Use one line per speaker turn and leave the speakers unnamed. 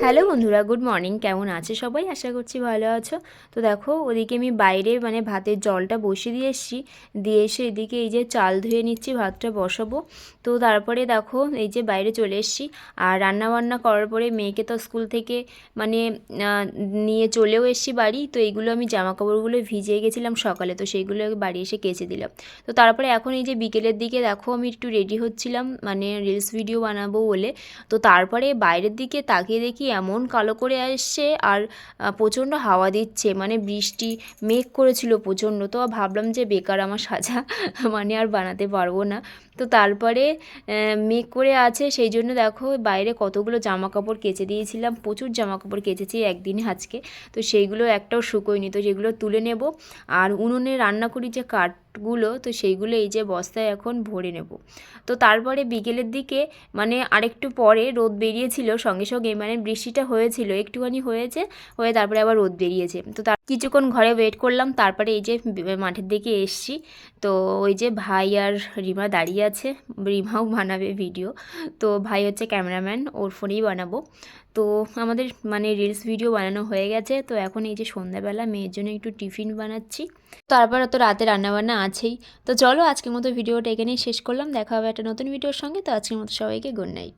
Hello বন্ধুরা, good morning. কেমন আছে সবাই? আশা করছি ভালো আছো। তো দেখো, ওদিকে আমি বাইরে ভাতের জলটা বসিয়ে দিয়ে এসেছি। দিয়ে এসে এদিকে এই যে চাল ধুয়ে নিচ্ছি, ভাতটা বসাবো। তো তারপরে দেখো এই যে বাইরে চলে এসেছি। আর রান্নাবান্না করার পরে মেয়েকে তো স্কুল থেকে মানে নিয়ে চলেও এসেছি বাড়ি। তো এইগুলো আমি জামাকাপড়গুলো ভিজিয়ে গেছিলাম সকালে, তো সেইগুলো বাড়ি এসে কেচে দিলাম। তো তারপরে এখন এই যে বিকেলের দিকে দেখো আমি একটু রেডি হচ্ছিলাম, রিলস ভিডিও বানাবো বলে। তো তারপরে বাইরের দিকে তাকিয়ে দেখি এমন কালো করে আসছে, আর প্রচণ্ড হাওয়া দিচ্ছে, বৃষ্টি মেঘ করেছিল প্রচণ্ড। তো ভাবলাম যে বেকার আমার সাজা, আর বানাতে পারবো না। তো তারপরে মেঘ করে আছে, সেই জন্য দেখো বাইরে কতগুলো জামা কাপড় কেচে দিয়েছিলাম, প্রচুর জামা কাপড় কেচেছি একদিনে আজকে। তো সেইগুলো একটাও শুকোয়নি, তো যেগুলো তুলে নেব। আর উনুনে রান্না করি যে কাঠগুলো, তো সেইগুলো এই যে বস্তায় এখন ভরে নেব। তো তারপরে বিকেলের দিকে আরেকটু পরে রোদ বেরিয়েছিল সঙ্গে সঙ্গে, বৃষ্টিটা হয়েছিল, একটুখানি হয়েছে, হয়ে তারপরে আবার রোদ বেরিয়েছে। তো তার কিছুক্ষণ ঘরে ওয়েট করলাম, তারপরে এই যে মাঠের দিকে এসছি। তো ওই যে ভাই আর রিমা দাঁড়িয়ে আছে, রিমাও বানাবে ভিডিও। তো ভাই হচ্ছে ক্যামেরাম্যান, ওর ফোনেই বানাবো। তো আমাদের রিলস ভিডিও বানানো হয়ে গেছে। তো এখন এই যে সন্ধ্যাবেলা মেয়ের জন্য একটু টিফিন বানাচ্ছি, তারপর তো রাতে রান্নাবান্না আছেই। তো চলো আজকের মতো ভিডিওটা এখানেই শেষ করলাম, দেখা হবে একটা নতুন ভিডিওর সঙ্গে। তো আজকের মতো সবাইকে গুড নাইট।